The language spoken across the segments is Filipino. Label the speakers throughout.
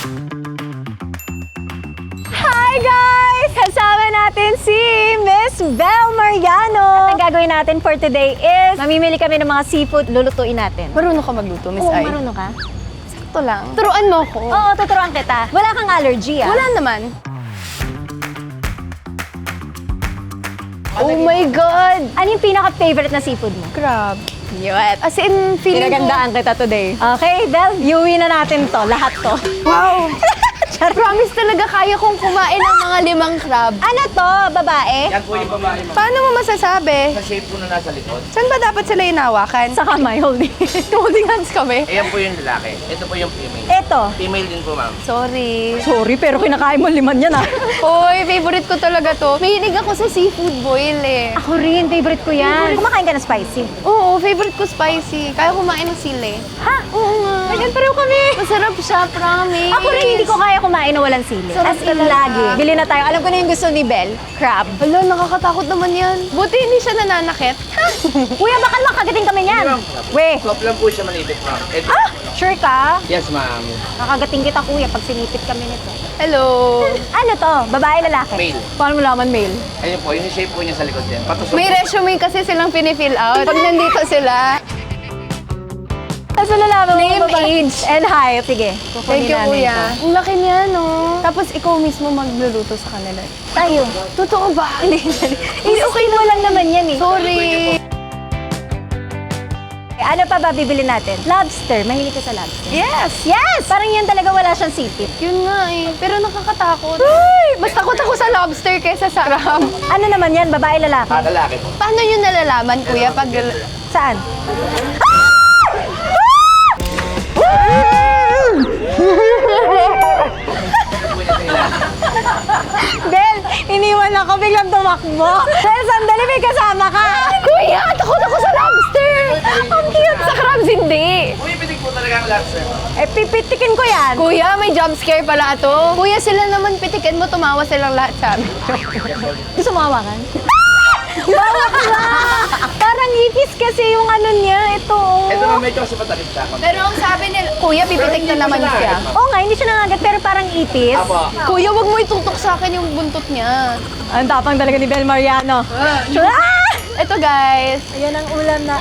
Speaker 1: Hi guys! Kasama natin si Miss Bel Mariano. At ang gagawin natin for today is mamimili kami ng mga seafood, lulutuin natin.
Speaker 2: Marunong ka magluto, Miss
Speaker 1: Oo,
Speaker 2: Ai?
Speaker 1: marunong ka?
Speaker 2: Ito lang. Turuan mo ako.
Speaker 1: Oo, tuturuan kita. Wala kang allergy ah.
Speaker 2: Wala naman. Oh my God!
Speaker 1: Ano yung pinaka-favorite na seafood mo?
Speaker 2: Crab. Yun. As in, feeling
Speaker 1: Pinagandaan kita today. Okay, Bel, iuwi na natin to, lahat to.
Speaker 2: Wow! Promise talaga kaya kong kumain ng mga 5 crab.
Speaker 1: Ano to, babae?
Speaker 3: Yan po yung babae, ma'am.
Speaker 2: Paano mo masasabi?
Speaker 3: Sa shape po na nasa likod.
Speaker 2: Saan ba dapat sila inawakan?
Speaker 1: Sa kamay, holding.
Speaker 2: Holding hands kami.
Speaker 3: Ayan po yung lalaki. Ito po yung female.
Speaker 1: Ito.
Speaker 3: Female din po, ma'am.
Speaker 2: Sorry.
Speaker 1: Sorry, pero kinakain mo 5 yan ah.
Speaker 2: Hoy, favorite ko talaga to. Mahilig ako sa seafood boil eh.
Speaker 1: Ako rin, favorite ko yan. Kumakain ka na spicy.
Speaker 2: Oo, favorite ko spicy. Kaya kumain ng sili.
Speaker 1: Ha?
Speaker 2: Oo nga.
Speaker 1: Ganyan pareho kami.
Speaker 2: Masarap siya, promise.
Speaker 1: Ako rin hindi ko kaya kumain na walang sili.
Speaker 2: Sarap
Speaker 1: As in
Speaker 2: talaga.
Speaker 1: lagi. Bili na tayo. Alam ko na yung gusto ni Bel. Crab.
Speaker 2: Hala, nakakatakot naman yan. Buti hindi siya nananakit.
Speaker 1: Kuya, baka makagating kami niyan. We.
Speaker 3: Swap lang po siya manipit, ma'am. Ito.
Speaker 1: Ah, sure ka?
Speaker 3: Yes, ma'am.
Speaker 1: Nakagating kita kuya pag sinipit kami nito.
Speaker 2: Hello.
Speaker 1: Ano to? Babae, lalaki?
Speaker 3: Male.
Speaker 1: Paano mo laman male?
Speaker 3: Ayun po, yung shape po niya sa likod din. Patusok.
Speaker 2: May resume kasi silang pinifill out. Pag nandito sila.
Speaker 1: Tapos nalaman mo
Speaker 2: Name,
Speaker 1: babae.
Speaker 2: age.
Speaker 1: And height. Sige.
Speaker 2: Thank you,
Speaker 1: kukunin namin
Speaker 2: kuya. Ang laki niya, no? Tapos ikaw mismo magluluto sa kanila.
Speaker 1: to. Tayo.
Speaker 2: Totoo ba?
Speaker 1: Hindi, okay mo lang naman yan eh.
Speaker 2: Sorry.
Speaker 1: Ano pa ba bibili natin? Lobster. Mahilig ka sa lobster.
Speaker 2: Yes!
Speaker 1: Yes! Parang yan talaga wala siyang sipit.
Speaker 2: Yun nga eh. Pero nakakatakot. Mas takot ako sa lobster kaysa sa crab.
Speaker 1: Ano naman yan? Babae, lalaki?
Speaker 3: Lalaki po.
Speaker 2: Paano yun nalalaman, kuya, pag...
Speaker 1: Saan? Bel, iniwan ako, biglang tumakbo. Bel, sandali, may kasama ka.
Speaker 2: Kuya, takot ako sa lobster! Ang cute! Sa crabs, hindi.
Speaker 3: Pumipitig po talaga ang lobster.
Speaker 1: Eh, pipitikin ko yan.
Speaker 2: Kuya, may jump scare pala ito. Kuya, sila naman pitikin mo, tumawa silang lahat sa amin.
Speaker 1: Gusto mo hawakan? Bawak na! Parang ipis kasi yung ano niya. Ito, oh.
Speaker 3: Ito, ma'am, medyo kasi matalim siya.
Speaker 2: Pero ang sabi nila, kuya, pipitik na naman siya.
Speaker 1: Oo nga, hindi siya nangagat, pero parang ipis.
Speaker 3: Apo.
Speaker 2: Kuya, wag mo itutok sa akin yung buntot niya.
Speaker 1: Ang tapang talaga ni Bel Mariano.
Speaker 2: Ito guys,
Speaker 1: Ayan ang ulam na...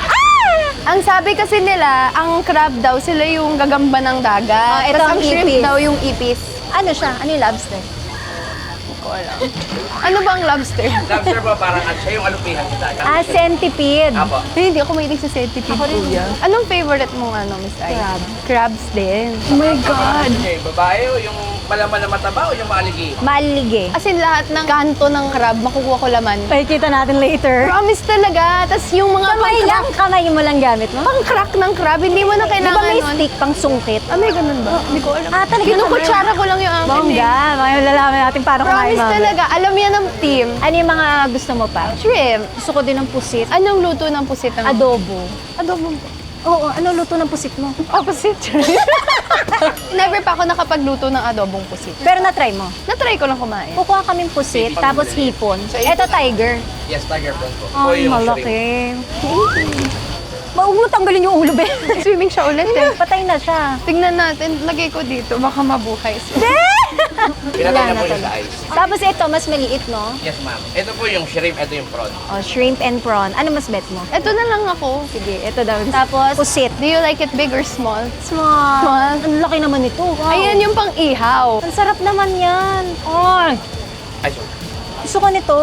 Speaker 2: ang sabi kasi nila, ang crab daw, sila yung gagamba ng dagat.
Speaker 1: ito
Speaker 2: Tas
Speaker 1: ang
Speaker 2: ang shrimp
Speaker 1: ipis.
Speaker 2: daw yung ipis.
Speaker 1: Ano siya? Ano yung lobster?
Speaker 2: Ano bang lobster?
Speaker 3: Lobster po, parang siya yung alupihan kita.
Speaker 1: Centipede.
Speaker 3: Apo.
Speaker 2: Hindi ako mahilig sa centipede, kuya. Anong favorite mong Miss Ai?
Speaker 1: Crab.
Speaker 2: Crabs din. Oh my God!
Speaker 3: Okay, babae o yung malaman na mataba o yung maaligi?
Speaker 1: Malige.
Speaker 2: As in, lahat ng kanto ng crab, makukuha ko laman.
Speaker 1: Pakikita natin later.
Speaker 2: Promise talaga. Tapos yung mga
Speaker 1: Kamay lang, kamay mo lang gamit mo.
Speaker 2: pang-crack ng crab, hindi mo na
Speaker 1: Di ba
Speaker 2: kailangan
Speaker 1: may
Speaker 2: nun.
Speaker 1: stick pang sungkit?
Speaker 2: Ah, may ganun ba? Hindi ko alam.
Speaker 1: Ah, talaga
Speaker 2: Kinukutsara ko lang yung akin.
Speaker 1: Bongga, mga lalaman natin paano kumain
Speaker 2: Promise
Speaker 1: mamaya.
Speaker 2: talaga. Alam yan ng team.
Speaker 1: Ano yung mga gusto mo pa?
Speaker 2: Shrimp.
Speaker 1: Gusto ko din ng pusit.
Speaker 2: Anong luto ng pusit ng...
Speaker 1: Adobo.
Speaker 2: Adobo.
Speaker 1: Oo, ano luto ng pusit mo?
Speaker 2: Opposite. Never pa ako nakapagluto ng adobong pusit.
Speaker 1: Pero na-try mo.
Speaker 2: Na-try ko lang kumain.
Speaker 1: Kukuha kaming pusit, tapos hipon. Ito tiger.
Speaker 3: Yes, tiger prawn po. O
Speaker 1: Ay,
Speaker 3: yung
Speaker 1: malaki. Huwag mo tanggalin yung ulo, Ben.
Speaker 2: Swimming siya ulit eh.
Speaker 1: Patay na siya.
Speaker 2: Tingnan natin. Lagay ko dito. Baka mabuhay siya.
Speaker 3: Pinatay na
Speaker 1: Wala
Speaker 3: po
Speaker 1: na
Speaker 3: siya sa ice.
Speaker 1: Tapos ito, mas maliit, no?
Speaker 3: Yes, ma'am. Ito po yung shrimp, ito yung prawn.
Speaker 1: Oh, shrimp and prawn. Ano mas bet mo?
Speaker 2: Ito na lang ako.
Speaker 1: Sige, ito daw. Tapos, pusit.
Speaker 2: Do you like it big or small?
Speaker 1: Small.
Speaker 2: Small.
Speaker 1: Ang laki naman ito. Wow.
Speaker 2: Ayan yung pang-ihaw.
Speaker 1: Ang sarap naman yan. Ay,
Speaker 3: Ay, sorry.
Speaker 1: gusto ko nito.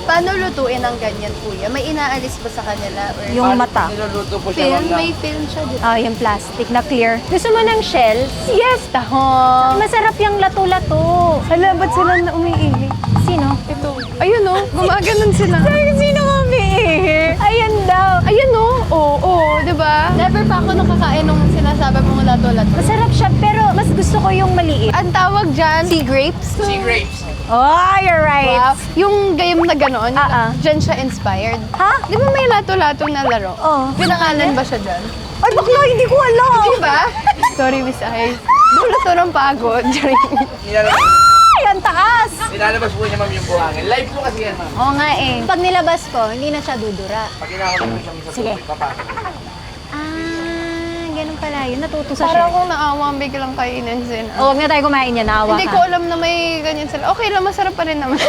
Speaker 2: Paano lutuin ang ganyan, kuya? May inaalis ba sa kanila? Or
Speaker 1: Yung mata.
Speaker 3: Niluluto po siya,
Speaker 2: film?
Speaker 3: ma'am,
Speaker 2: May film siya dito.
Speaker 1: Ah, yung plastic na clear. Gusto mo ng shells?
Speaker 2: Yes, taho.
Speaker 1: Masarap yung lato-lato.
Speaker 2: Hala, ba't sila na umiihi?
Speaker 1: Sino?
Speaker 2: Ito. Ayun oh, gumaganon sila.
Speaker 1: Sino umiihi? Ayan daw.
Speaker 2: Ayun oh, oo, di ba? Never pa ako nakakain nung sinasabi mong lato-lato.
Speaker 1: Masarap siya, pero mas gusto ko yung maliit.
Speaker 2: Ang tawag dyan, sea grapes.
Speaker 3: Sea grapes.
Speaker 1: Oh, you're right.
Speaker 2: Wow. Yung gayam na gano'n, dyan siya inspired.
Speaker 1: Ha?
Speaker 2: Di ba may lato-lato na laro?
Speaker 1: Oo.
Speaker 2: Pinangalan ba siya dyan?
Speaker 1: Ay, bakla, hindi ko alam.
Speaker 2: Di ba? Sorry, Miss Ai. Dulot to ng pagod.
Speaker 3: Nilalabas,
Speaker 1: Ay, ang taas.
Speaker 3: nilalabas po niya, ma'am, yung buhangin. Live po kasi yan, ma'am.
Speaker 1: Oo nga eh. Pag nilabas ko, hindi na siya dudura.
Speaker 3: Pag inakot mo siya sa
Speaker 1: Sige.
Speaker 3: tubig, papasok.
Speaker 1: Ah, ganun pala yun. Natuto sa
Speaker 2: Para
Speaker 1: chef.
Speaker 2: akong naawa, biglang kainin sila.
Speaker 1: Oh, huwag na tayo kumain yan, naawa
Speaker 2: Hindi
Speaker 1: ka.
Speaker 2: ko alam na may ganyan sila. Okay lang, masarap pa rin naman.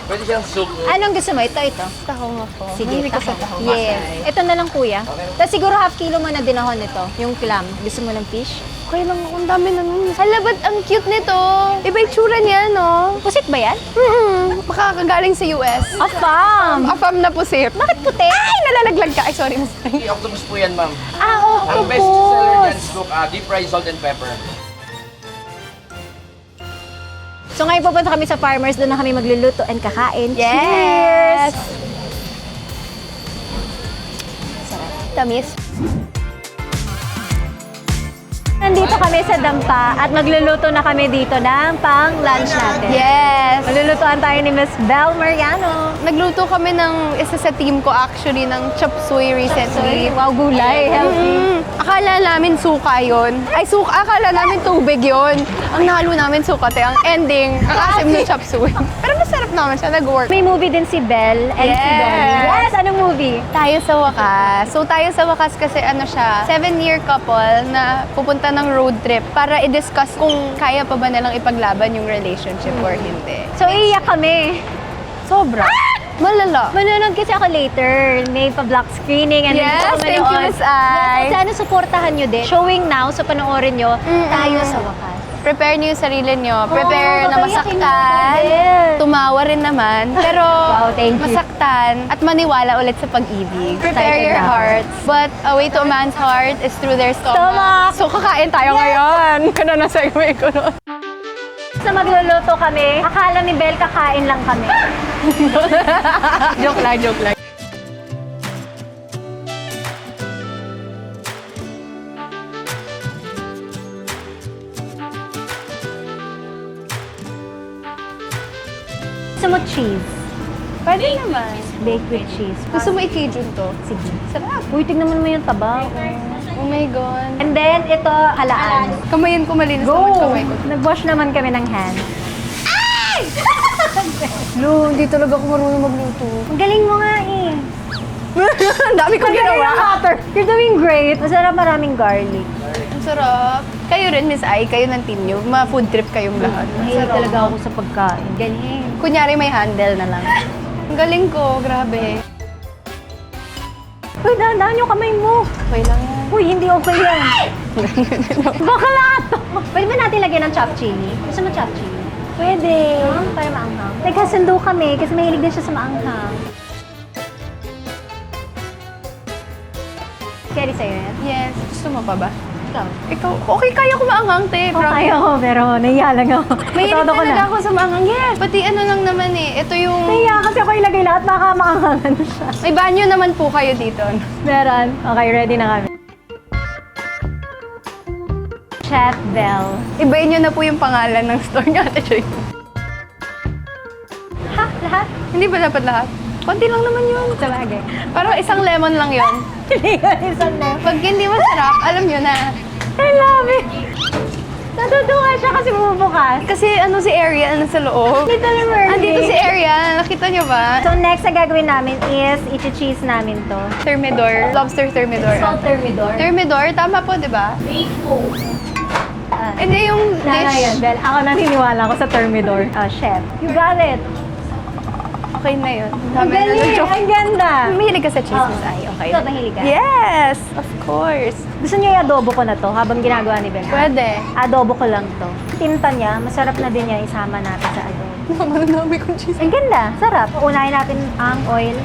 Speaker 3: Pwede siyang soup.
Speaker 1: Anong gusto mo? Ito.
Speaker 2: Tahong ako.
Speaker 1: Sige,
Speaker 2: Hindi ko sa
Speaker 1: taho.
Speaker 2: tahong.
Speaker 1: Yes. Ito na lang, kuya. Tapos siguro half kilo mo na dinahon nito. Yung clam. Gusto mo ng fish?
Speaker 2: Okay lang ako, ang dami na nun. Hala, ba't ang cute nito? Iba yung tsura niya, no?
Speaker 1: Pusit ba yan?
Speaker 2: Makakagaling sa US.
Speaker 1: Afam!
Speaker 2: Afam na pusit.
Speaker 1: Bakit puti?
Speaker 2: Ay, nalalaglag ka. Ay, sorry, Miss Ay.
Speaker 3: Hey, octopus po yan, ma'am.
Speaker 1: Ah,
Speaker 3: Ang best seller dyan
Speaker 1: octopus!
Speaker 3: is cook, deep fried salt and pepper.
Speaker 1: So ngayon pupunta kami sa farmers, doon na kami magluluto and kakain.
Speaker 2: Yes!
Speaker 1: Cheers!
Speaker 2: Tamis.
Speaker 1: Nandito kami sa Dampa at magluluto na kami dito ng pang-lunch natin.
Speaker 2: Yes!
Speaker 1: Malulutuan tayo ni Miss Bel Mariano.
Speaker 2: Nagluto kami ng isa sa team ko actually ng chop suey recently.
Speaker 1: Wow, gulay. Healthy.
Speaker 2: Akala namin suka yun. Ay, akala namin tubig yun. Ang nalo namin suka, te. Ang ending, ang asim ng chop suey. Pero masarap naman siya, nag-work.
Speaker 1: May movie din si Bel and si
Speaker 2: Yes.
Speaker 1: Dolly. Yes! Anong movie?
Speaker 2: Tayo sa wakas. So, tayo sa wakas kasi ano siya, 7-year couple na pupunta ng road trip para i-discuss kung kaya pa ba nilang ipaglaban yung relationship or hindi.
Speaker 1: So, iiyak kami.
Speaker 2: Sobra. Malala.
Speaker 1: Manonood kasi ako later. May pa-block screening and
Speaker 2: Yes,
Speaker 1: hindi ako
Speaker 2: thank you,
Speaker 1: manood.
Speaker 2: Miss Ai.
Speaker 1: Yes, sana supportahan nyo din. Showing now, so panoorin nyo, tayo sa wakas.
Speaker 2: Prepare niyo yung sarili niyo. Prepare na
Speaker 1: papayakin
Speaker 2: masaktan.
Speaker 1: mo, Bel.
Speaker 2: Tumawa rin naman. Pero
Speaker 1: Wow, thank you.
Speaker 2: masaktan at maniwala ulit sa pag-ibig. Prepare
Speaker 1: Excited
Speaker 2: your
Speaker 1: na ako.
Speaker 2: hearts. But a way to a man's heart is through their stomach.
Speaker 1: Stomach!
Speaker 2: So kakain tayo ngayon. Kano na segue ko no.
Speaker 1: Sa magluluto kami, akala ni Bel kakain lang kami.
Speaker 2: Joke lang, joke lang.
Speaker 1: Gusto mo cheese?
Speaker 2: Pwede naman.
Speaker 1: Baked with cheese.
Speaker 2: Gusto mo i-Cajun to?
Speaker 1: Sige.
Speaker 2: Sarap.
Speaker 1: Uy, tignan mo naman yung taba.
Speaker 2: Oh my God.
Speaker 1: And then, ito, halaan.
Speaker 2: Kamayin ko malinis naman kamay ko.
Speaker 1: Nag-wash naman kami ng hands.
Speaker 2: Lo, hindi talaga ako marunong magluto.
Speaker 1: Ang galing mo nga eh.
Speaker 2: Ang dami kong ginawa.
Speaker 1: You're doing great. Masarap, maraming garlic.
Speaker 2: Ang sarap. Kayo rin, Miss Ai, kayo ng team nyo. Ma-food trip kayong lahat.
Speaker 1: Mahilig talaga ako sa pagkain. Galing.
Speaker 2: Kunyari may handle na lang. Ang galing ko, grabe.
Speaker 1: Uy, dahan yung kamay mo.
Speaker 2: Okay lang yan.
Speaker 1: Uy, hindi okay yan. Bakla to. Pwede ba natin lagyan ng chopped chili? Gusto mo chopped chili? Pwede. Para maanghang. Nagkasundo kami kasi mahilig din siya sa maanghang. Carry sa'yo yan?
Speaker 2: Yes. Gusto mo pa ba?
Speaker 1: Ikaw.
Speaker 2: Ikaw, okay, kaya ko maanghang, te.
Speaker 1: Okay ako, pero nahiya lang ako.
Speaker 2: Mahilig
Speaker 1: Todo ko
Speaker 2: talaga
Speaker 1: na.
Speaker 2: ako sa maanghang. Yes. Pati ano lang naman eh. Ito yung...
Speaker 1: Nahiya kasi ako ilagay lahat, baka maanghangan siya.
Speaker 2: May banyo naman po kayo dito.
Speaker 1: Meron. Okay, ready na kami. Chef Bel.
Speaker 2: Ibayin nyo na po yung pangalan ng store niya, Ate Joy.
Speaker 1: Ha? Lahat?
Speaker 2: Hindi ba dapat lahat? Konti lang naman yun.
Speaker 1: Sabagay.
Speaker 2: Parang isang lemon lang yun.
Speaker 1: Hindi ko isang na.
Speaker 2: Pag hindi masarap, alam nyo na.
Speaker 1: I love it. Natutuwa siya kasi bumubukas.
Speaker 2: Kasi ano si Area nasa loob.
Speaker 1: Little Mermaid.
Speaker 2: Andito si Area. Nakita nyo ba?
Speaker 1: So next na gagawin namin is i-cheese namin to.
Speaker 2: Thermidor. Lobster thermidor.
Speaker 1: thermidor.
Speaker 2: Thermidor, tama po, di ba? Hindi yung
Speaker 1: Nana
Speaker 2: dish.
Speaker 1: yan, Bel. Ako naniniwala ko sa thermidor. Chef. You got it.
Speaker 2: Okay na yun.
Speaker 1: Ang galing. Ang ganda.
Speaker 2: Mahilig ka sa cheese, Miss Ai. Okay.
Speaker 1: Ikaw, mahilig ka?
Speaker 2: Yes! Of course.
Speaker 1: Gusto niyo i-adobo ko na to habang ginagawa ni Bel?
Speaker 2: Pwede.
Speaker 1: Adobo ko lang to. Tinta niya, masarap na din yan isama natin sa adobo.
Speaker 2: Naman ang dami kong cheese.
Speaker 1: Ang ganda, sarap. Unahin natin ang oil.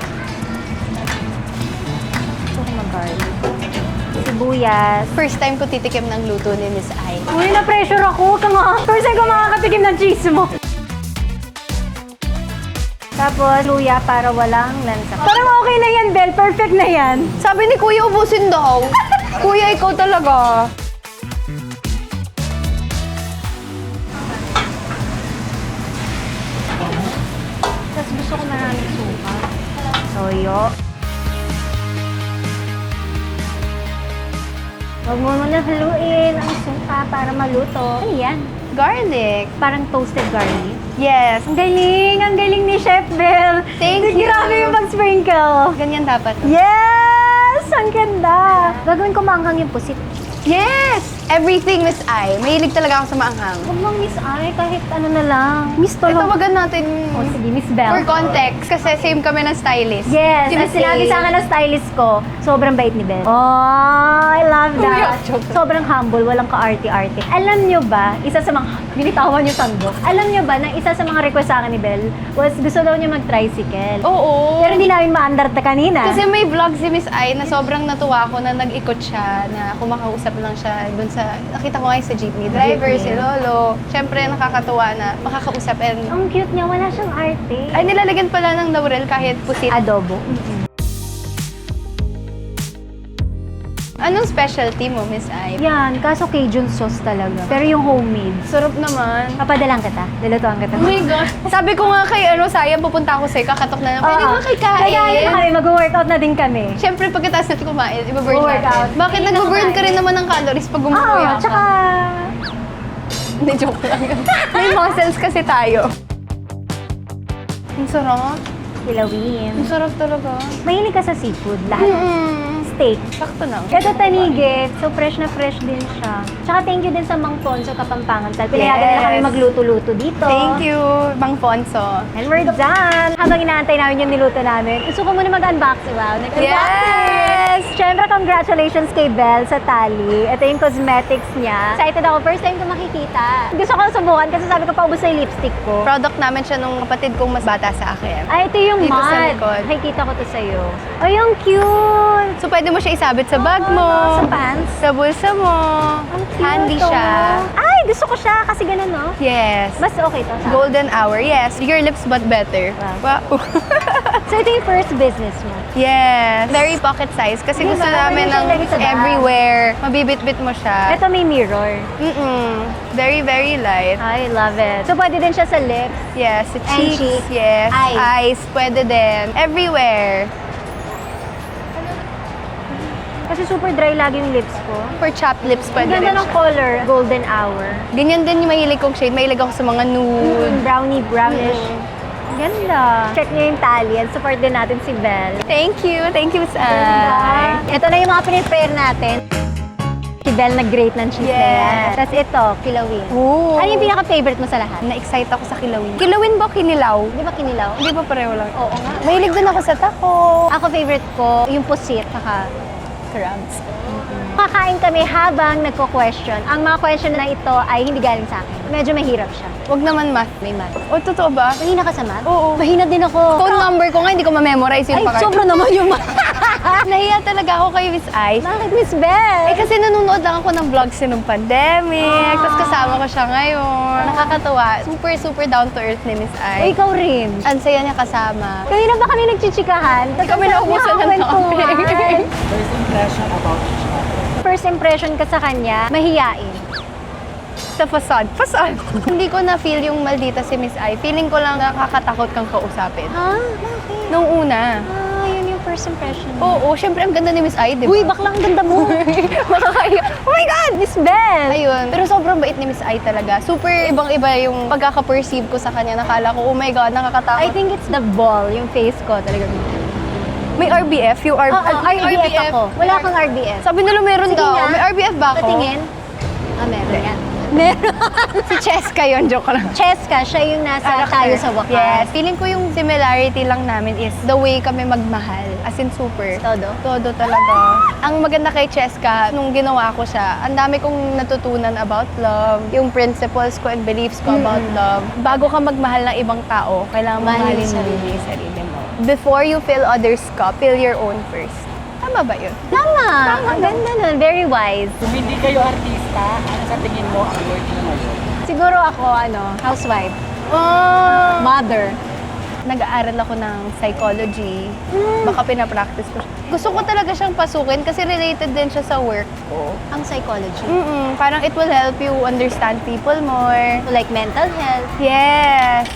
Speaker 1: Gusto ko mag-garlic. Sibuyas.
Speaker 2: First time ko titikim ng luto ni Miss Ai.
Speaker 1: Uy, na-pressure ako. Tama. First time ko makakatikim ng cheese mo. Tapos, luya para walang lansa. Parang okay na yan, Bel. Perfect na yan.
Speaker 2: Sabi ni Kuya, ubusin daw. Kuya, ikaw talaga.
Speaker 1: Tapos gusto ko maraming suka. Toyo. Huwag mo muna haluin ang suka para maluto. Ano yan?
Speaker 2: Garlic.
Speaker 1: Parang toasted garlic.
Speaker 2: Yes.
Speaker 1: Ang galing ni Chef Bel.
Speaker 2: Thank you.
Speaker 1: Grabe yung pag-sprinkle.
Speaker 2: Ganyan dapat.
Speaker 1: Yes! Ang ganda! Gagawin ko maanghang yung pusit.
Speaker 2: Yes! Everything, Miss I. Mahilig talaga ako sa maanghang.
Speaker 1: Huwag mong Miss Ay, kahit ano na lang. Miss
Speaker 2: Ito,
Speaker 1: Tolo.
Speaker 2: tawagan natin
Speaker 1: O sige, Miss Bell.
Speaker 2: for context kasi same kami ng stylist.
Speaker 1: Yes,
Speaker 2: Si
Speaker 1: at
Speaker 2: Miss
Speaker 1: sinabi
Speaker 2: A.
Speaker 1: sa akin ng stylist ko, sobrang bait ni Belle. Oh, I love that.
Speaker 2: Umiyak, joke.
Speaker 1: Sobrang humble, walang ka-arty-arty. Alam nyo ba, isa sa mga, binitawan yung sandok. Alam nyo ba na isa sa mga request sa akin ni Belle was gusto daw niya mag-tricycle.
Speaker 2: Oo.
Speaker 1: Pero hindi namin maandar ta kanina.
Speaker 2: Kasi may vlog si Miss I na sobrang natuwa ako na nag-ikot siya, na kumakausap lang siya dun sa, nakita ko ngayon sa jeepney driver,
Speaker 1: Jeepney.
Speaker 2: si Lolo. Siyempre, nakakatuwa na makakausap and
Speaker 1: Ang cute niya, wala siyang arte.
Speaker 2: ay, nilalagyan pala ng laurel kahit pusit.
Speaker 1: Adobo.
Speaker 2: Anong specialty mo, Miss I?
Speaker 1: Yan, kaso Cajun sauce talaga. Pero yung homemade.
Speaker 2: Sarap naman.
Speaker 1: Papadalang kita. Lulutuan kita.
Speaker 2: Oh my God. Sabi ko nga kay sayang pupunta ako sa'yo, kakatok na. Pwede ba kayo
Speaker 1: Kaya
Speaker 2: kain?
Speaker 1: kami, mag-workout na din kami.
Speaker 2: Siyempre, pagkatapos natin kumain, iba-burn
Speaker 1: Workout.
Speaker 2: natin. Bakit
Speaker 1: Hindi na
Speaker 2: nag-burn ka
Speaker 1: kumain.
Speaker 2: rin naman ng calories pag
Speaker 1: Oo,
Speaker 2: gumukuya ka?
Speaker 1: tsaka...
Speaker 2: Hindi, joke lang. May muscles kasi tayo. Ang sarap.
Speaker 1: Kilawin.
Speaker 2: Ang sarap talaga.
Speaker 1: Mahilig ka sa seafood, lahat. Steak.
Speaker 2: Sakto lang.
Speaker 1: Ito tanigit, so fresh na fresh din siya. Tsaka thank you din sa Mang Ponso Kapampangan. Pinayagan nila kami
Speaker 2: Yes.
Speaker 1: magluto-luto dito.
Speaker 2: Thank you, Bang Ponso.
Speaker 1: And we're done! Habang inaantay namin yung niluto namin, gusto ko muna mag-unbox. Wow, nag-unboxing!
Speaker 2: Yes!
Speaker 1: Siyempre, congratulations kay Belle sa tali. Ito yung cosmetics niya. Excited ako. First time ko makikita. Gusto ko subukan kasi sabi ko paubos na yung lipstick ko.
Speaker 2: Product namin siya nung kapatid kong mas bata sa akin.
Speaker 1: Ay, ito yung
Speaker 2: Dito sa
Speaker 1: matte.
Speaker 2: likod.
Speaker 1: Nakikita ko to sa'yo. Ay, ang cute!
Speaker 2: So, pwede mo siya isabit sa bag mo.
Speaker 1: Sa pants.
Speaker 2: Sa bulsa mo.
Speaker 1: Ang cute
Speaker 2: Handy
Speaker 1: to.
Speaker 2: siya.
Speaker 1: Ay, gusto ko siya kasi ganun, no?
Speaker 2: Yes.
Speaker 1: Mas okay to sa
Speaker 2: Golden hour. Yes. Your lips but better.
Speaker 1: Wow.
Speaker 2: Wow.
Speaker 1: So, ito yung first business mo.
Speaker 2: Yes. Very pocket size. Kasi
Speaker 1: Diba?
Speaker 2: gusto namin
Speaker 1: Pwede siya
Speaker 2: ng
Speaker 1: ilagay sa bag.
Speaker 2: everywhere. Mabibit-bit mo siya.
Speaker 1: Ito may mirror.
Speaker 2: Very, very light.
Speaker 1: I love it. So, pwede din siya sa lips.
Speaker 2: Yes. Sa
Speaker 1: And
Speaker 2: cheeks.
Speaker 1: cheeks.
Speaker 2: Yes.
Speaker 1: Eyes.
Speaker 2: Eyes. Pwede din. Everywhere.
Speaker 1: Kasi super dry lagi yung lips ko.
Speaker 2: For chapped lips,
Speaker 1: Ang
Speaker 2: pwede rin
Speaker 1: ganda ng
Speaker 2: siya.
Speaker 1: color. Golden hour.
Speaker 2: Ganyan din yung mahilig kong shade. Mahilig ako sa mga nude.
Speaker 1: Brownie, brownish.
Speaker 2: Mm.
Speaker 1: Ang ganda. Check nyo yung tally and support din natin si Belle.
Speaker 2: Thank you. Thank you, Miss
Speaker 1: Ganda.
Speaker 2: Ai.
Speaker 1: Ito na yung mga prepare natin. Si Belle nag-grate ng cheese na yan.
Speaker 2: Yes.
Speaker 1: Tapos ito, kilawin.
Speaker 2: Ooh.
Speaker 1: Ano yung pinaka-favorite mo sa lahat?
Speaker 2: Na-excite ako sa kilawin. Kilawin ba o kinilaw?
Speaker 1: Di ba kinilaw?
Speaker 2: Hindi ba pareho lang?
Speaker 1: Oo nga.
Speaker 2: Mahilig din ako sa taco.
Speaker 1: Ako favorite ko, yung pusit, saka
Speaker 2: Crabs.
Speaker 1: kakain kami habang nagko-question. Ang mga question na ito ay hindi galing sa akin. Medyo mahirap siya.
Speaker 2: Huwag naman math.
Speaker 1: May math.
Speaker 2: O, totoo ba?
Speaker 1: Mahina ka sa math?
Speaker 2: Oo.
Speaker 1: Mahina din ako.
Speaker 2: Phone number ko nga, hindi ko ma-memorize yung
Speaker 1: Ay,
Speaker 2: pakay.
Speaker 1: sobra naman yung math.
Speaker 2: Nahiya talaga ako kay Miss Ice.
Speaker 1: Bakit, Miss Belle?
Speaker 2: Eh, kasi nanonood lang ako ng vlogs nung pandemic. Tapos kasama ko siya ngayon. Nakakatawa. Super, super down to earth ni Miss
Speaker 1: O,
Speaker 2: Ice.
Speaker 1: ikaw rin.
Speaker 2: Ang saya niya kasama.
Speaker 1: Kanina ba kami nagchichikahan? Tapos
Speaker 2: kami naubusan ng
Speaker 1: nakakwentuhan.
Speaker 2: topic.
Speaker 3: First impression about each other.
Speaker 1: First impression ka sa kanya, mahiyain.
Speaker 2: Sa facade. Facade. Hindi ko na-feel yung maldita si Miss I. Feeling ko lang nakakatakot kang kausapin.
Speaker 1: Ha? Bakit?
Speaker 2: Nung una.
Speaker 1: Yun yung first impression.
Speaker 2: Oo, syempre ang ganda ni Miss I, di ba?
Speaker 1: Uy, bakla ang ganda mo.
Speaker 2: Makakaya. Oh my God!
Speaker 1: Miss Belle!
Speaker 2: Ayun. Pero sobrang bait ni Miss I talaga. Super ibang-iba yung pagkaka-perceive ko sa kanya. Nakala ko, oh my God, nakakatakot.
Speaker 1: I think it's the ball, yung face ko talaga.
Speaker 2: May RBF? Yung
Speaker 1: Oo, RBF ako. Wala kang RBF.
Speaker 2: Sabi nila meron
Speaker 1: Sige
Speaker 2: daw.
Speaker 1: nga.
Speaker 2: May RBF ba ako?
Speaker 1: Patingin. Meron yan. Meron.
Speaker 2: Si Cheska yun, joke lang.
Speaker 1: Cheska, siya yung nasa tayo sa wakas.
Speaker 2: Yes. Feeling ko yung similarity lang namin is the way kami magmahal. As in super.
Speaker 1: Todo.
Speaker 2: Todo talaga. Ang maganda kay Cheska, nung ginawa ko siya, ang dami kong natutunan about love, yung principles ko and beliefs ko about love. Bago ka magmahal ng ibang tao, kailangan
Speaker 1: Mahalin
Speaker 2: mahalin
Speaker 1: yung
Speaker 2: mo
Speaker 1: sarili.
Speaker 2: yung sarili mo. Before you fill others' cup, fill your own first. Tama ba yun?
Speaker 1: Tama. Ang ganda nun. Very wise.
Speaker 3: Kung hindi kayo artista, ano sa tingin mo ang work nyo ngayon?
Speaker 1: Siguro ako, housewife.
Speaker 2: Oh!
Speaker 1: Mother.
Speaker 2: Nag-aaral ako ng psychology. Baka pinapractice ko siya. Gusto ko talaga siyang pasukin kasi related din siya sa work ko.
Speaker 1: Ang psychology.
Speaker 2: Parang it will help you understand people more.
Speaker 1: Like mental health.
Speaker 2: Yes!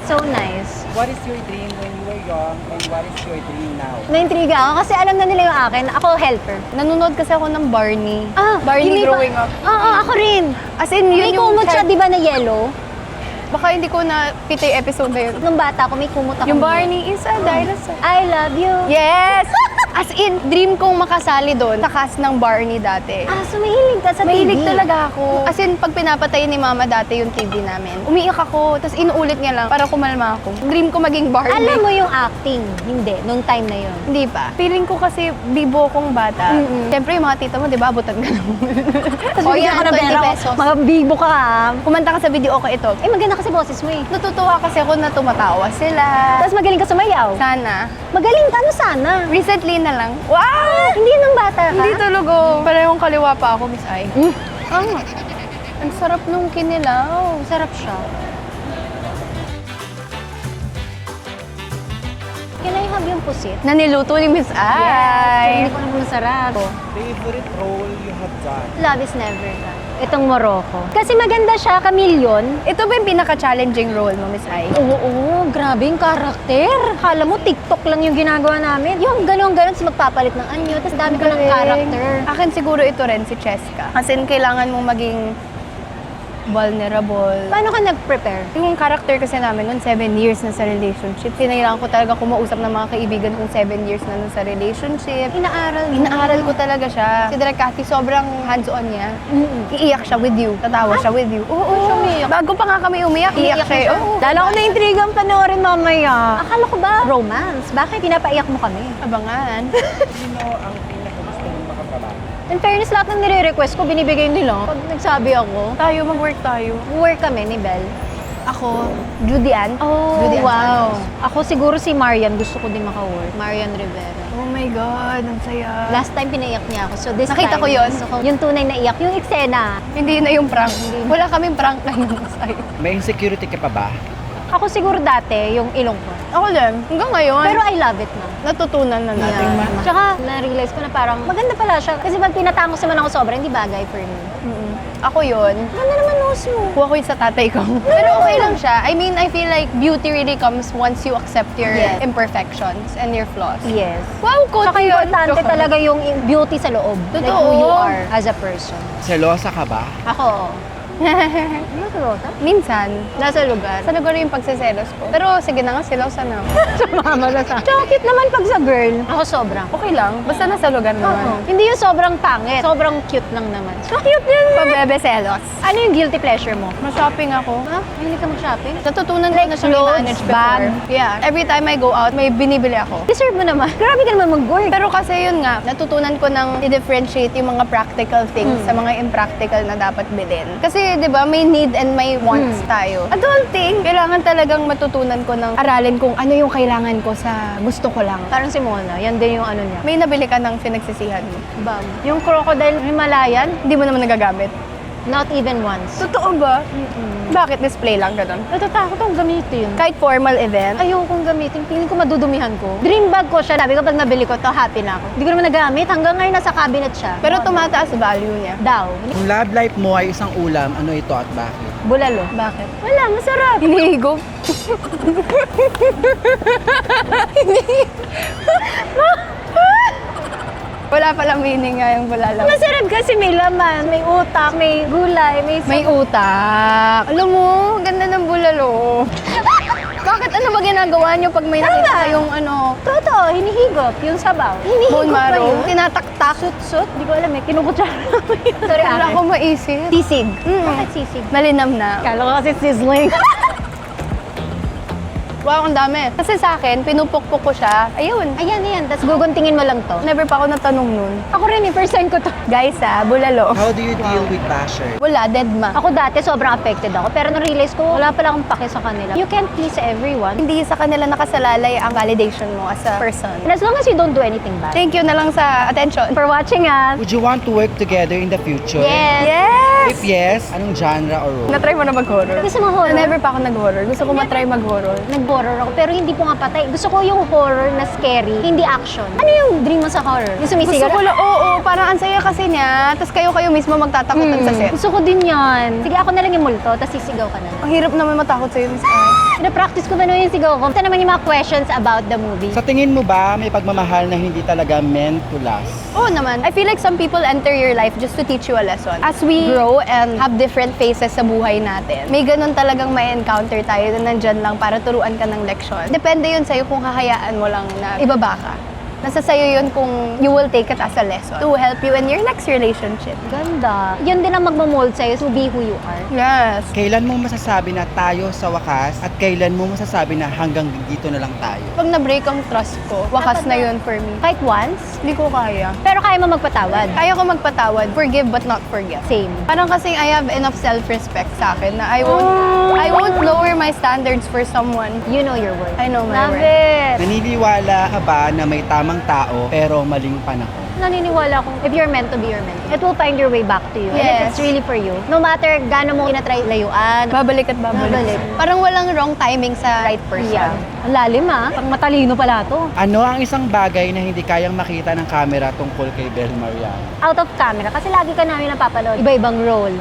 Speaker 1: So nice.
Speaker 3: What is your dream when you were young and what is your dream now?
Speaker 1: Naintriga ako kasi alam na nila yung akin. Ako helper.
Speaker 2: Nanonood kasi ako ng Barney.
Speaker 1: yung
Speaker 2: Barney
Speaker 1: may
Speaker 2: growing
Speaker 1: pa-
Speaker 2: up.
Speaker 1: Oo, ako rin.
Speaker 2: As in,
Speaker 1: May
Speaker 2: yun yung...
Speaker 1: kumot siya, di ba, na yellow?
Speaker 2: Baka hindi ko na pita yung episode na yun.
Speaker 1: Nung bata ko, may kumot ako.
Speaker 2: Yung Barney is a dinosaur.
Speaker 1: I love you.
Speaker 2: Yes! As in, dream kong makasali doon sa cast ng Barney dati.
Speaker 1: Ah, so mahilig ka sa
Speaker 2: Mahilig
Speaker 1: TV?
Speaker 2: talaga ako. As in, pag pinapatay ni Mama dati yung TV namin, umiiyak ako, tapos inuulit niya lang para kumalma ako. Dream ko maging Barney.
Speaker 1: Alam mo yung acting? Hindi, nung time na yun.
Speaker 2: Hindi pa. Feeling ko kasi bibo kong bata. Siyempre, yung mga tita mo, di ba, abutan ka lang.
Speaker 1: Tapos
Speaker 2: O
Speaker 1: bigyan
Speaker 2: yan,
Speaker 1: ka ng
Speaker 2: 20
Speaker 1: pera.
Speaker 2: pesos.
Speaker 1: Mga bibo ka ah.
Speaker 2: Kumanta ka sa video okay ito.
Speaker 1: Eh, maganda kasi boses mo eh.
Speaker 2: Natutuwa kasi ako na tumatawa sila.
Speaker 1: Tapos magaling ka sumayaw.
Speaker 2: Sana.
Speaker 1: Magaling ka, ano sana?
Speaker 2: Recently na lang. Wow!
Speaker 1: Hindi nung bata ka?
Speaker 2: Hindi talaga. Parehong kaliwa pa ako, Miss Ai.
Speaker 1: Mm.
Speaker 2: Ah, ang sarap nung kinilaw.
Speaker 1: Sarap siya. Can I have yung pusit?
Speaker 2: Na niluto ni Miss Ai.
Speaker 1: Hindi ko naman masarap.
Speaker 3: Favorite role you have done?
Speaker 1: Love is never done. Itong Morocco. Kasi maganda siya, chameleon.
Speaker 2: Ito ba yung pinaka-challenging role mo, Miss Ai?
Speaker 1: Oo, grabe yung karakter. Kala mo, TikTok lang yung ginagawa namin. Yung gano'n-gano'n, tapos magpapalit ng anyo, tapos dami ko ng karakter.
Speaker 2: Akin siguro ito rin, si Cheska. Kasi kailangan mong maging vulnerable.
Speaker 1: Paano ka nag-prepare?
Speaker 2: Yung character kasi namin noon, 7 years na sa relationship. Kinailangan ko talaga kumausap ng mga kaibigan kong 7 years na nun sa relationship. Inaaral ko talaga siya. Si Direk Cathy, sobrang hands-on niya. Iiyak siya with you. Tatawa siya with you. Oo.
Speaker 1: siya umiyak?
Speaker 2: Bago pa nga kami umiyak, iiyak siya. Oo.
Speaker 1: Lalo ko na-intrigang panoorin mamaya. Akala ko ba romance? Bakit pinapaiyak mo kami?
Speaker 2: Abangan.
Speaker 3: Sino ang pinakagusto mong makatrabaho?
Speaker 1: In fairness, lahat ng nire-request ko, binibigay nila. Pag nagsabi ako,
Speaker 2: Tayo, mag-work tayo.
Speaker 1: work kami ni Belle.
Speaker 2: Ako, Judy Ann.
Speaker 1: Oh,
Speaker 2: Judy Ann
Speaker 1: wow.
Speaker 2: Santos.
Speaker 1: Ako siguro si Marian, gusto ko din maka-work. Marian Rivera.
Speaker 2: Oh my God, ang saya.
Speaker 1: Last time pinaiyak niya ako. So this
Speaker 2: Nakita
Speaker 1: time,
Speaker 2: ko yun.
Speaker 1: gusto yung tunay na iyak. Yung eksena.
Speaker 2: Hindi na yung prank. Wala kaming prank na yun sa'yo.
Speaker 3: May insecurity ka pa ba?
Speaker 1: Ako siguro dati, yung ilong ko.
Speaker 2: Ako din. Hanggang ngayon.
Speaker 1: Pero I love it na.
Speaker 2: natutunan na natin.
Speaker 1: Yeah. Tsaka, na-realize ko na parang maganda pala siya. Kasi pag tinatangos naman ako sobra, hindi bagay for me.
Speaker 2: Ako yun.
Speaker 1: Ganda naman nose mo.
Speaker 2: Kuha ko yun sa tatay ko. Pero okay lang siya. I mean, I feel like beauty really comes once you accept your
Speaker 1: Yes.
Speaker 2: imperfections and your flaws.
Speaker 1: Yes.
Speaker 2: Wow, quote
Speaker 1: Tsaka
Speaker 2: yun.
Speaker 1: importante talaga yung beauty sa loob. Like
Speaker 2: Totoo.
Speaker 1: who you are as a person.
Speaker 3: Selosa ka ba?
Speaker 1: Ako, ano to?
Speaker 2: Minsan,
Speaker 1: Nasa lugar.
Speaker 2: sa lugar yung pagsiselos ko. Pero sige na nga, silosa na.
Speaker 1: Sumama na sa... Tsaka cute naman pag sa girl. Ako sobra.
Speaker 2: Okay lang. Basta nasa lugar
Speaker 1: Oo.
Speaker 2: naman.
Speaker 1: Hindi yung sobrang pangit. Sobrang cute lang naman. So cute din.
Speaker 2: Pabebe selos.
Speaker 1: Ano yung guilty pleasure mo?
Speaker 2: Ma-shopping ako.
Speaker 1: Ha? Hindi ka mag-shopping?
Speaker 2: Natutunan ko
Speaker 1: Like
Speaker 2: na siya
Speaker 1: clothes,
Speaker 2: i-manage before.
Speaker 1: bag.
Speaker 2: Yeah. Every time I go out, may binibili ako.
Speaker 1: Deserve mo naman. Grabe ka naman mag-work.
Speaker 2: Pero kasi yun nga, natutunan ko ng i-differentiate yung mga practical things sa mga impractical na dapat bilhin. Kasi 'di ba, may need and may wants tayo. Adulting, kailangan talagang matutunan ko ng aralin kung ano yung kailangan ko sa gusto ko lang.
Speaker 1: Parang si Mona, yan din yung ano niya.
Speaker 2: May nabili ka ng pinagsisihan mo.
Speaker 1: Bam. Yung crocodile Himalayan,
Speaker 2: Hindi mo naman nagagamit.
Speaker 1: not even once.
Speaker 2: Totoo ba? Bakit display lang ganun?
Speaker 1: Natatakot akong gamitin.
Speaker 2: Kahit formal event,
Speaker 1: Ayokong gamitin. Feeling ko madudumihan ko. Dream bag ko siya. Sabi ko pag nabili ko to, happy na ako. Hindi ko naman nagamit. Hanggang ngayon nasa cabinet siya.
Speaker 2: pero tumataas value niya.
Speaker 1: Daw.
Speaker 3: Kung love life mo ay isang ulam, ano ito at bakit?
Speaker 1: Bulalo.
Speaker 2: Bakit?
Speaker 1: Wala, masarap.
Speaker 2: Hinihigop. Wala palang meaning nga yung bulalo.
Speaker 1: Masarap kasi may laman, may utak, may gulay,
Speaker 2: May utak. Alam mo, ganda ng bulalo. Bakit ano ba ginagawa niyo pag may nakita
Speaker 1: Tama.
Speaker 2: kayong ano,
Speaker 1: Totoo, hinihigop yung sabaw. Hinihigop
Speaker 2: bone
Speaker 1: ba
Speaker 2: marrow?
Speaker 1: yun?
Speaker 2: Tinataktak.
Speaker 1: Sut-sut? Di ko alam eh. Kinukutsara mo yun. Sorry,
Speaker 2: Wala
Speaker 1: ate.
Speaker 2: ko maisip.
Speaker 1: Sisig.
Speaker 2: Mm.
Speaker 1: Bakit sisig?
Speaker 2: Malinam na.
Speaker 1: Kala ko kasi sizzling.
Speaker 2: Wow, ang dami. Kasi sa akin, pinupukpok ko siya. Ayun.
Speaker 1: Ayan, ayan. Tapos guguntingin mo lang to.
Speaker 2: Never pa ako natanong nun.
Speaker 1: Ako rin eh, first time ko to.
Speaker 2: Guys bulalo.
Speaker 3: How do you deal with basher?
Speaker 2: Wala, dead ma.
Speaker 1: Ako dati sobrang affected ako. Pero na-realize ko, wala pala akong pake sa kanila. You can't please everyone.
Speaker 2: Hindi sa kanila nakasalalay ang validation mo as a person.
Speaker 1: And as long as you don't do anything bad.
Speaker 2: Thank you na lang sa attention.
Speaker 1: For watching us.
Speaker 3: Would you want to work together in the future?
Speaker 1: Yes.
Speaker 2: Yes!
Speaker 3: If yes, anong genre or role?
Speaker 2: Na-try mo na mag-horror?
Speaker 1: Gusto mo horror?
Speaker 2: Never pa ako nag-horror. Gusto ko matry mag-horror.
Speaker 1: Nag-horror ako, pero hindi po nga patay. Gusto ko yung horror na scary, hindi action. Ano yung dream mo sa horror? Yung
Speaker 2: Gusto
Speaker 1: sumisigaw?
Speaker 2: ko lang, oo, parang ang saya kasi niya. Tapos kayo mismo magtatakutan sa set.
Speaker 1: Gusto ko din yan. Sige, ako na lang yung multo, tapos sisigaw ka na lang.
Speaker 2: Ang hirap naman matakot sa'yo, Miss Ai.
Speaker 1: Na-practice ko ba naman yung sigaw ko? Ito naman yung mga questions about the movie.
Speaker 3: Sa tingin mo ba may pagmamahal na hindi talaga meant to last?
Speaker 2: Oo naman. I feel like some people enter your life just to teach you a lesson. As we grow and have different phases sa buhay natin, may ganun talagang may encounter tayo na nandyan lang para turuan ka ng leksyon. Depende yun sa'yo kung hahayaan mo lang na ibaba ka. Nasa sayo yun kung you will take it as a lesson to help you in your next relationship.
Speaker 1: Ganda. Yun din ang magmamold sa'yo to be who you are.
Speaker 2: Yes.
Speaker 3: Kailan mo masasabi na tayo sa wakas at kailan mo masasabi na hanggang dito na lang tayo?
Speaker 2: Pag na-break ang trust ko, wakas na yun for me.
Speaker 1: Kahit once,
Speaker 2: Hindi ko kaya.
Speaker 1: pero kaya mo magpatawad.
Speaker 2: Kaya ko magpatawad, forgive but not forget.
Speaker 1: Same.
Speaker 2: Parang kasing I have enough self-respect sa akin na I won't lower my standards for someone.
Speaker 1: You know your worth.
Speaker 2: I know my
Speaker 1: Love
Speaker 2: worth.
Speaker 1: it.
Speaker 3: Naniniwala ka ba na may tamang tao pero maling panahon?
Speaker 1: Naniniwala akong if you're meant to be, you're meant to. It will find your way back to you. And if
Speaker 2: Yes.
Speaker 1: it's really for you, no matter gaano mo inatry layuan,
Speaker 2: Babalik at babalik.
Speaker 1: Babalik.
Speaker 2: Parang walang wrong timing sa right person.
Speaker 1: yeah. Ang lalim Pang matalino pala to.
Speaker 3: Ano ang isang bagay na hindi kayang makita ng camera tungkol kay Bel Mariano?
Speaker 1: Out of camera, kasi lagi ka namin napapanood. Iba-ibang role.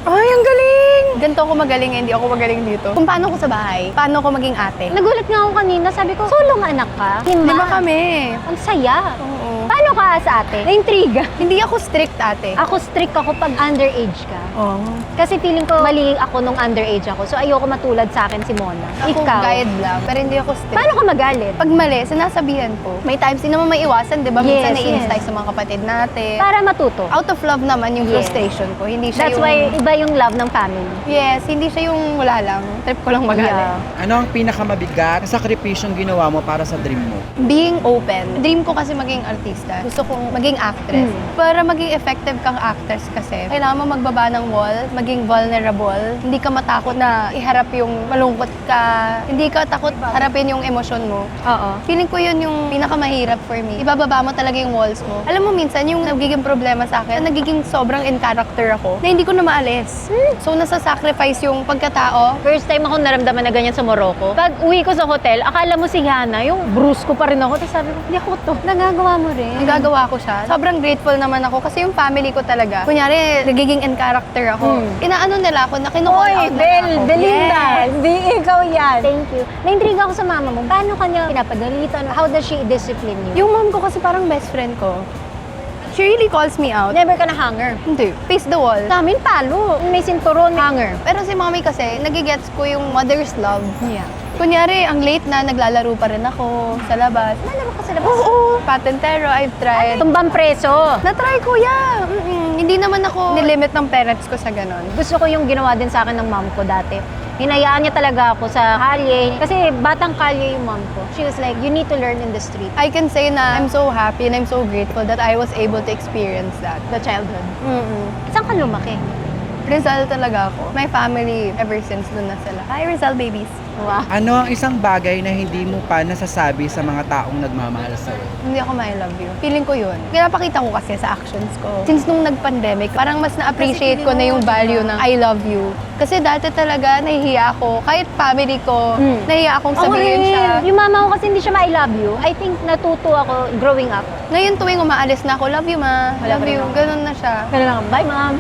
Speaker 2: Ay, ang galing! Ganito ako magaling, hindi ako magaling dito. Kung paano ko sa bahay, paano ko maging ate.
Speaker 1: Nagulat nga ako kanina, sabi ko, sulong anak ka?
Speaker 2: Di ba kami?
Speaker 1: Ang saya.
Speaker 2: Oo.
Speaker 1: Paano ka sa ate? Na-intriga.
Speaker 2: Hindi ako strict ate.
Speaker 1: Ako strict ako pag underage ka.
Speaker 2: Oo.
Speaker 1: Kasi feeling ko mali ako nung underage ako. So ayoko matulad sa akin si Mona.
Speaker 2: Ako
Speaker 1: Ikaw.
Speaker 2: guide lang, pero hindi ako strict.
Speaker 1: Paano ka magalit?
Speaker 2: Pag mali, sinasabihan ko. May times din naman may iwasan, di ba? Minsan
Speaker 1: Yes,
Speaker 2: naiinis
Speaker 1: yes.
Speaker 2: tayo sa mga kapatid natin.
Speaker 1: Para matuto.
Speaker 2: Out of love naman yung
Speaker 1: Yes.
Speaker 2: frustration ko. Hindi siya
Speaker 1: That's
Speaker 2: yung...
Speaker 1: why iba yung love ng family.
Speaker 2: Yes, hindi siya yung wala lang. Trip ko lang magalit.
Speaker 1: Yeah.
Speaker 3: Ano ang pinakamabigat na sakripisyong ginawa mo para sa dream mo?
Speaker 2: Being open. Dream ko kasi maging artista. Gusto kong maging actress. Para maging effective kang actress kasi, kailangan mo magbaba ng wall, maging vulnerable. Hindi ka matakot na iharap yung malungkot ka. Hindi ka takot harapin yung emosyon mo.
Speaker 1: Oo.
Speaker 2: Feeling ko yun yung pinakamahirap for me. Ibababa mo talaga yung walls mo. Alam mo, minsan yung nagiging problema sa akin, nagiging sobrang in character ako na hindi ko na maalis. So, nasa-sacrifice yung pagkatao.
Speaker 1: First time ako naramdaman na ganyan sa Morocco. Pag uwi ko sa hotel, akala mo si Hana, yung brusco pa rin ako. Tapos sabi ko, hindi ako to. Nagagawa mo rin.
Speaker 2: Nagagawa ko siya. Sobrang grateful naman ako kasi yung family ko talaga. Kunyari, nagiging in character ako. Inaano nila ako na kinucall out nila ako.
Speaker 1: Belinda,
Speaker 2: Yes.
Speaker 1: hindi ikaw yan. Thank you. Naintriga ako sa mama mo. Paano kanya pinapagalitan? How does she discipline you?
Speaker 2: Yung mom ko kasi parang best friend ko. She really calls me out.
Speaker 1: Never ka na hanger.
Speaker 2: Hindi. Face the wall.
Speaker 1: Sa amin, palo. May sinturon, hanger.
Speaker 2: Pero si mommy kasi, nagigets ko yung mother's love.
Speaker 1: Yeah.
Speaker 2: Kunyari, ang late na, naglalaro pa rin ako sa labas.
Speaker 1: Nalaro ka sa labas.
Speaker 2: Oo. Patentero, I've tried.
Speaker 1: Tumbang preso.
Speaker 2: Na-try ko, yeah. Hindi naman ako nilimit ng parents ko sa ganon.
Speaker 1: Gusto ko yung ginawa din sa akin ng mom ko dati. Hinayaan niya talaga ako sa kalye. Kasi batang kalye yung mom ko. She was like, you need to learn in the street.
Speaker 2: I can say na I'm so happy and I'm so grateful that I was able to experience that.
Speaker 1: The childhood.
Speaker 2: Mm-mm.
Speaker 1: Saan ka lumaki?
Speaker 2: Rizal talaga ako. My family, ever since dun na sila. Hi, Rizal babies.
Speaker 1: Wow.
Speaker 3: Ano ang isang bagay na hindi mo pa nasasabi sa mga taong nagmamahal sa'yo?
Speaker 2: Hindi ako I love you. Feeling ko yun. Pinapakita ko kasi sa actions ko. Since nung nag-pandemic, parang mas na-appreciate ko na yung value ng I love you. Kasi dati talaga, nahihiya ako. Kahit family ko, nahihiya akong sabihin siya.
Speaker 1: Yung mama ko kasi hindi siya ma-I love you. I think natuto ako growing up.
Speaker 2: Ngayon tuwing umaalis na ako, love you ma,
Speaker 1: Wala
Speaker 2: love
Speaker 1: pa rin
Speaker 2: you.
Speaker 1: ako.
Speaker 2: Ganun na siya.
Speaker 1: Kaya lang, bye mom.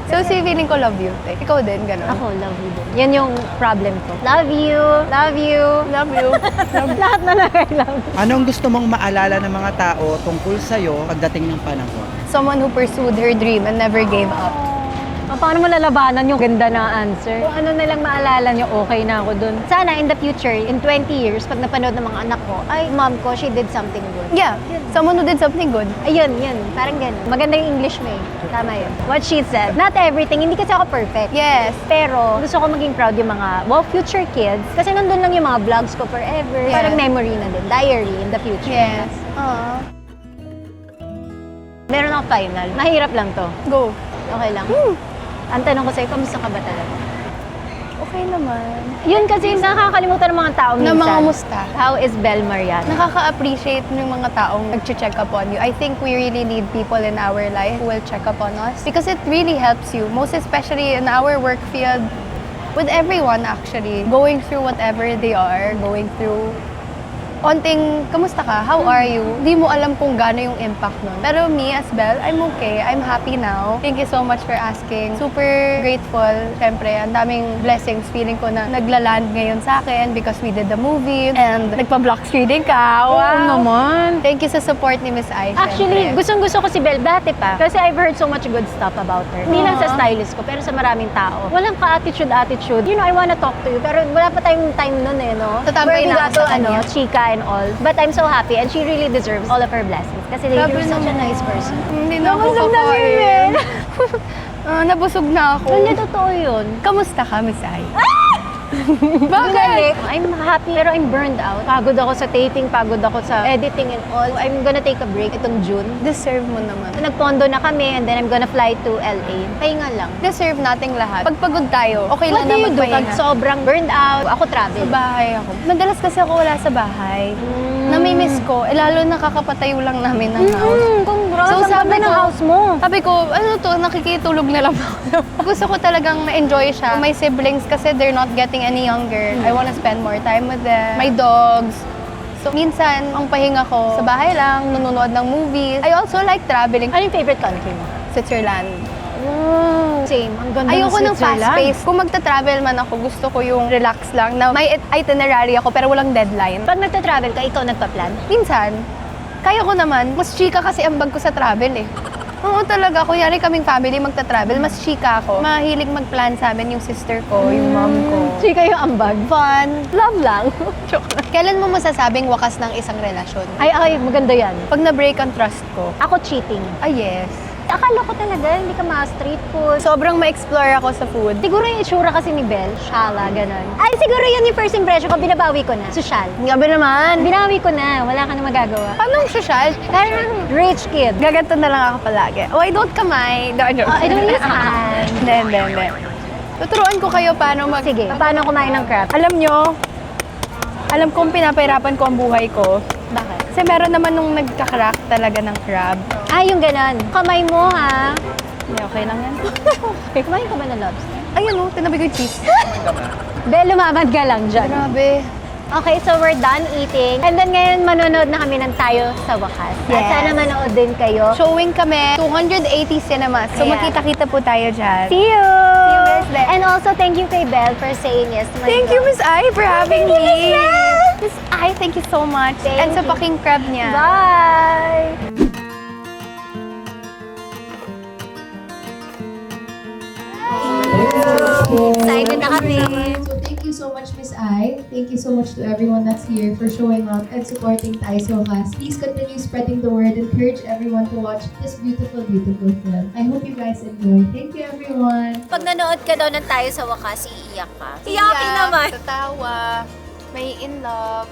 Speaker 2: So si feeling ko love you. Ikaw din, ganun.
Speaker 1: Ako, love you din. Yan yung problem ko. Love you. Love you.
Speaker 2: Love you.
Speaker 1: Lahat na lang I love you.
Speaker 3: Anong gusto mong maalala ng mga tao tungkol sa'yo pagdating ng panahon?
Speaker 2: Someone who pursued her dream and never gave up.
Speaker 1: Paano mo lalabanan yung ganda na answer? Kung ano na lang maalala nyo, okay na ako dun. Sana in the future, in 20 years, pag napanood ng mga anak ko, ay, mom ko, she did something good.
Speaker 2: Yeah, someone who did something good.
Speaker 1: Ayun, yun. Parang ganun. Maganda yung English mo eh. Tama yun. What she said. Not everything. Hindi kasi ako perfect.
Speaker 2: Yes.
Speaker 1: Pero gusto ko maging proud yung mga, future kids. Kasi nandun lang yung mga vlogs ko forever.
Speaker 2: Yeah.
Speaker 1: Parang memory na din. Diary in the future.
Speaker 2: Yes. Aww.
Speaker 1: Meron ako final. Mahirap lang to.
Speaker 2: Go.
Speaker 1: Okay lang. Ang tanong ko sa'yo, kamusta ka ba talaga?
Speaker 2: Okay naman.
Speaker 1: Yun kasi nakakalimutan ng mga tao minsan.
Speaker 2: Na mga musta.
Speaker 1: How is Bel Mariano?
Speaker 2: Nakaka-appreciate ng mga taong nag-check upon you. I think we really need people in our life who will check upon us because it really helps you, most especially in our work field, with everyone actually, going through whatever they are, going through onting, kamusta ka? How are you? Hindi mo alam kung gaano yung impact nun. Pero me as Belle, I'm okay. I'm happy now. Thank you so much for asking. Super grateful. Siyempre, ang daming blessings. Feeling ko na naglaland ngayon sa akin because we did the movie and nagpa-block screening ka. Wow!
Speaker 1: naman.
Speaker 2: Thank you sa support ni Miss Ai.
Speaker 1: Actually,
Speaker 2: syempre.
Speaker 1: gustong-gusto ko si Bel dati pa. Kasi I've heard so much good stuff about her. Hindi lang sa stylist ko, pero sa maraming tao. Walang ka-attitude. You know, I wanna talk to you. Pero wala pa tayong time nun eh, no?
Speaker 2: Tatambay
Speaker 1: Where we
Speaker 2: na
Speaker 1: got
Speaker 2: ako
Speaker 1: to,
Speaker 2: sa kanya.
Speaker 1: chika and all. But I'm so happy and she really deserves all of her blessings. Kasi
Speaker 2: Grabe
Speaker 1: you're such a
Speaker 2: naman.
Speaker 1: nice person.
Speaker 2: Hindi na ako
Speaker 1: Nabusog na si
Speaker 2: kakain. Nabusog na ako.
Speaker 1: Hindi, totoo yun.
Speaker 2: Kamusta ka, Miss Ai?
Speaker 1: Bakit? I'm happy pero I'm burned out. Pagod ako sa taping, pagod ako sa editing and all. I'm gonna take a break itong June.
Speaker 2: Deserve mo naman.
Speaker 1: Nagpondo na kami and then I'm gonna fly to LA. Pahinga lang.
Speaker 2: Deserve nating lahat. Pag pagod tayo, okay
Speaker 1: What
Speaker 2: lang
Speaker 1: do
Speaker 2: na
Speaker 1: you do? Pag
Speaker 2: magpahinga.
Speaker 1: sobrang burned out, ako travel.
Speaker 2: Sa bahay ako. Madalas kasi ako wala sa bahay. Nami-miss ko. Lalo nakakapatayo lang namin ng house.
Speaker 1: Congrats!
Speaker 2: So,
Speaker 1: Ang
Speaker 2: sabi
Speaker 1: ganda ng
Speaker 2: ko-
Speaker 1: house mo.
Speaker 2: Sabi ko, ano to, nakikitulog na lang ako. Gusto ko talagang ma-enjoy siya. My siblings kasi they're not getting any younger. I wanna spend more time with them. My dogs. So, minsan, ang pahinga ko, sa bahay lang, nanonood ng movies. I also like traveling.
Speaker 1: Ano yung favorite country mo?
Speaker 2: Switzerland.
Speaker 1: Same. Ang ganda
Speaker 2: Ayoko
Speaker 1: ng
Speaker 2: ng fast
Speaker 1: Switzerland.
Speaker 2: pace. Kung magta-travel man ako, gusto ko yung relax lang na may itinerary ako pero walang deadline.
Speaker 1: Pag nagta-travel ka, ikaw nagpa-plan?
Speaker 2: Minsan, kaya ko naman. Mas chika kasi ang bag ko sa travel eh. Oo talaga, kunyari kaming family magta-travel, mas chika ako. Mahilig mag-plan sa amin yung sister ko, yung mom ko.
Speaker 1: Chika yung ambag.
Speaker 2: Fun.
Speaker 1: Love lang.
Speaker 2: Joke lang. Kailan mo masasabing wakas ng isang relasyon?
Speaker 1: Ay, maganda yan.
Speaker 2: Pag na-break ang trust ko.
Speaker 1: Ako cheating.
Speaker 2: Ah, yes.
Speaker 1: Akala ko talaga, hindi ka ma-street food.
Speaker 2: Sobrang ma-explore ako sa food.
Speaker 1: Siguro yung itsura kasi ni Belle, shala, ganun. Ay, siguro yun yung first impression ko, binabawi ko na. Social.
Speaker 2: Gabi naman.
Speaker 1: Binawi ko na, wala ka na magagawa.
Speaker 2: Paano ang social?
Speaker 1: Parang rich kid.
Speaker 2: Gaganto na lang ako palagi. Oh, I don't kamay. No, joke.
Speaker 1: Oh, I don't use hand.
Speaker 2: Hindi. Tuturuan ko kayo paano
Speaker 1: Sige, paano kumain ng crab?
Speaker 2: Alam kong pinapahirapan ko ang buhay ko.
Speaker 1: Bakit?
Speaker 2: Kasi meron naman nung nagka-crack talaga ng crab.
Speaker 1: Ay, yung ganun. Kamay mo, ha?
Speaker 2: Hindi, okay lang yan.
Speaker 1: Kumain ka ba ng lobster?
Speaker 2: Ayun oh, tinabi ko yung cheese.
Speaker 1: Belle, lumamad ka lang dyan.
Speaker 2: Grabe.
Speaker 1: Okay, so we're done eating. And then ngayon, manonood na kami ng Tayo sa Wakas. At
Speaker 2: Yes.
Speaker 1: sana manood din kayo.
Speaker 2: Showing kami, 280 cinemas. So
Speaker 1: Ayan.
Speaker 2: magkita-kita po tayo dyan.
Speaker 1: See you!
Speaker 2: See you, Miss Belle.
Speaker 1: And also, thank you kay Belle for saying yes to my
Speaker 2: Thank you,
Speaker 1: vlog.
Speaker 2: Miss Ai, for having
Speaker 1: Thank you,
Speaker 2: me.
Speaker 1: Miss Belle.
Speaker 2: Miss Ai, thank you so much.
Speaker 1: Thank
Speaker 2: And sa
Speaker 1: you.
Speaker 2: paking crab niya.
Speaker 1: Bye! Excited na kami.
Speaker 4: So thank you so much, Miss Ai. Thank you so much to everyone that's here for showing up and supporting Tayo sa Wakas. Please continue spreading the word. Encourage everyone to watch this beautiful, beautiful film. I hope you guys enjoy. Thank you, everyone.
Speaker 1: Pag nanood ka daw ng Tayo sa Wakas, iiyak ka. Iyakin naman.
Speaker 2: Tatawa. May in love.